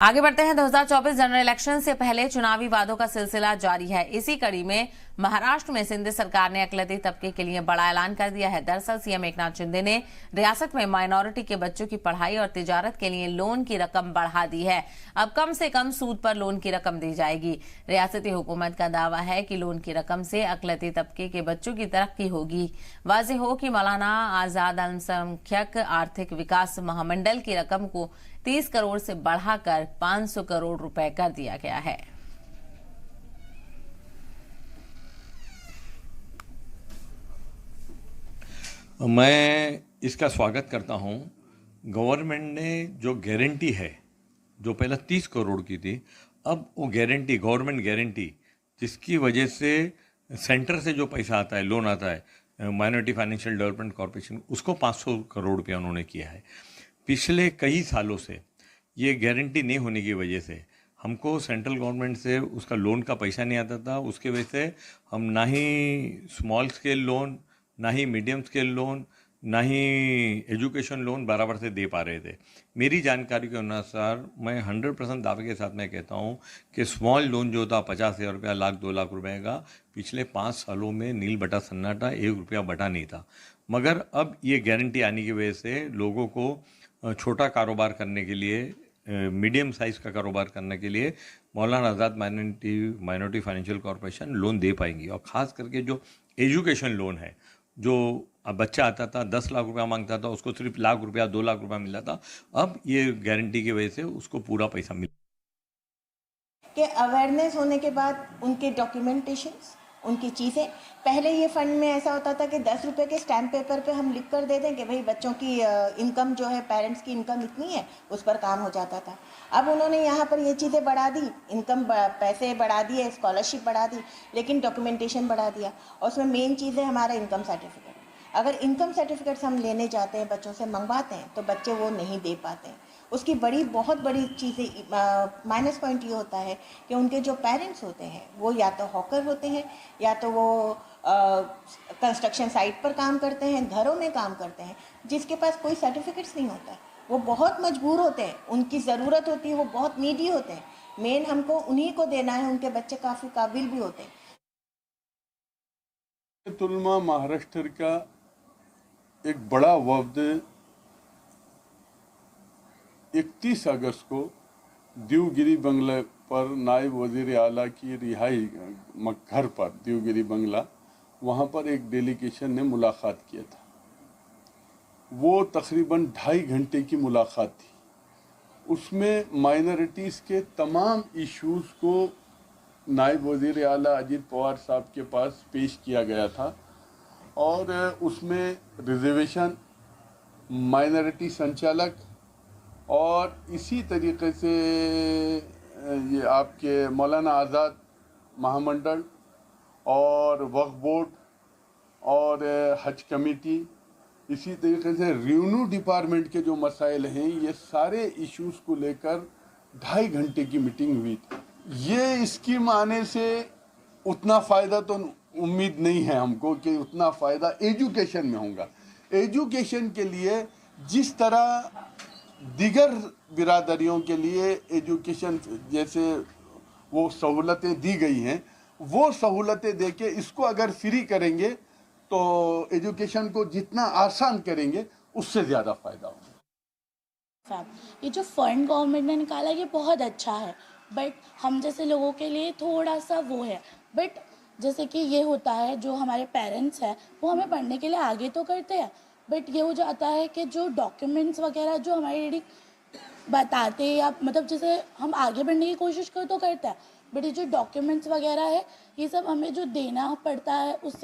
आगे बढ़ते हैं। 2024 जनरल इलेक्शन से पहले चुनावी वादों का सिलसिला जारी है। इसी कड़ी में महाराष्ट्र में सिंध सरकार ने अकलियती तबके के लिए बड़ा ऐलान कर दिया है। दरअसल सीएम एकनाथ शिंदे ने रियासत में माइनॉरिटी के बच्चों की पढ़ाई और तिजारत के लिए लोन की रकम बढ़ा दी है। अब कम से कम सूद पर लोन की रकम दी जाएगी। रियासती हुकूमत का दावा है कि लोन की रकम से अकलियती तबके के बच्चों की तरक्की होगी। वाज़ेह हो कि मौलाना आजाद अल्पसंख्यक आर्थिक विकास महामंडल की रकम को 30 करोड़ से बढ़ाकर 500 करोड़ रुपए कर दिया गया है। मैं इसका स्वागत करता हूं। गवर्नमेंट ने जो गारंटी है, जो पहले 30 करोड़ की थी, अब वो गारंटी, गवर्नमेंट गारंटी, जिसकी वजह से सेंटर से जो पैसा आता है, लोन आता है, माइनॉरिटी फाइनेंशियल डेवलपमेंट कॉरपोरेशन, उसको 500 करोड़ रुपया उन्होंने किया है। पिछले कई सालों से ये गारंटी नहीं होने की वजह से हमको सेंट्रल गवर्नमेंट से उसका लोन का पैसा नहीं आता था। उसके वजह से हम ना ही स्मॉल स्केल लोन, ना ही मीडियम स्केल लोन, ना ही एजुकेशन लोन बराबर से दे पा रहे थे। मेरी जानकारी के अनुसार मैं 100% दावे के साथ मैं कहता हूँ कि स्मॉल लोन जो था 50,000 रुपया, लाख 2 लाख रुपए का, पिछले 5 सालों में नील बटा सन्नाटा, 1 रुपया बटा नहीं था। मगर अब ये गारंटी आने की वजह से लोगों को छोटा कारोबार करने के लिए, मीडियम साइज़ का कारोबार करने के लिए मौलाना आज़ाद माइनॉरिटी फाइनेंशियल कॉरपोरेशन लोन दे पाएंगी। और ख़ास करके जो एजुकेशन लोन है, जो अब बच्चा आता था 10 लाख रुपया मांगता था, उसको सिर्फ लाख रुपया 2 लाख रुपया मिला था, अब ये गारंटी की वजह से उसको पूरा पैसा मिल कि अवेयरनेस होने के बाद उनके डॉक्यूमेंटेशंस, उनकी चीज़ें, पहले ये फ़ंड में ऐसा होता था कि 10 रुपये के स्टैम्प पेपर पे हम लिख कर दे दें कि भाई बच्चों की इनकम जो है, पेरेंट्स की इनकम इतनी है, उस पर काम हो जाता था। अब उन्होंने यहाँ पर ये चीज़ें बढ़ा दी, इनकम पैसे बढ़ा दिए, स्कॉलरशिप बढ़ा दी, लेकिन डॉक्यूमेंटेशन बढ़ा दिया। और उसमें मेन चीज़ है हमारा इनकम सर्टिफिकेट। अगर इनकम सर्टिफिकेट्स हम लेने जाते हैं, बच्चों से मंगवाते हैं, तो बच्चे वो नहीं दे पाते हैं। उसकी बहुत बड़ी चीज़ें, माइनस पॉइंट ये होता है कि उनके जो पेरेंट्स होते हैं वो या तो हॉकर होते हैं, या तो वो कंस्ट्रक्शन साइट पर काम करते हैं, घरों में काम करते हैं, जिसके पास कोई सर्टिफिकेट्स नहीं होता है। वो बहुत मजबूर होते हैं, उनकी ज़रूरत होती है, वो बहुत नीडी होते हैं। मेन हमको उन्हीं को देना है, उनके बच्चे काफ़ी काबिल भी होते हैं। तुलमा महाराष्ट्र का एक बड़ा वफ्द 31 अगस्त को देवगिरी बंगले पर नायब वजीर आला की रिहाई घर पर, देवगिरी बंगला, वहाँ पर एक डेलीगेशन ने मुलाकात किया था। वो तकरीबन 2.5 घंटे की मुलाकात थी। उसमें माइनॉरिटीज़ के तमाम इश्यूज़ को नायब वजीर आला अजीत पवार साहब के पास पेश किया गया था। और उसमें रिजर्वेशन, माइनॉरिटी संचालक, और इसी तरीके से ये आपके मौलाना आज़ाद महामंडल और वक्फ बोर्ड और हज कमेटी, इसी तरीके से रेवेन्यू डिपार्टमेंट के जो मसाइल हैं, ये सारे इश्यूज़ को लेकर 2.5 घंटे की मीटिंग हुई थी। ये इसकी माने से उतना फ़ायदा तो उम्मीद नहीं है हमको कि उतना फ़ायदा एजुकेशन में होगा। एजुकेशन के लिए जिस तरह दिगर बिरादरियों के लिए एजुकेशन जैसे वो सहूलतें दी गई हैं, वो सहूलतें देके इसको अगर फ्री करेंगे तो एजुकेशन को जितना आसान करेंगे उससे ज़्यादा फ़ायदा होगा। ये जो फंड गवर्नमेंट ने निकाला ये बहुत अच्छा है, बट हम जैसे लोगों के लिए थोड़ा सा वो है। बट जैसे कि ये होता है, जो हमारे पेरेंट्स हैं वो हमें पढ़ने के लिए आगे तो करते हैं, बट ये हो जाता है कि जो डॉक्यूमेंट्स वगैरह जो हमारे डैडी बताते हैं, या मतलब जैसे हम आगे बढ़ने की कोशिश कर तो करते हैं, बट ये जो डॉक्यूमेंट्स वगैरह है, ये सब हमें जो देना पड़ता है, उससे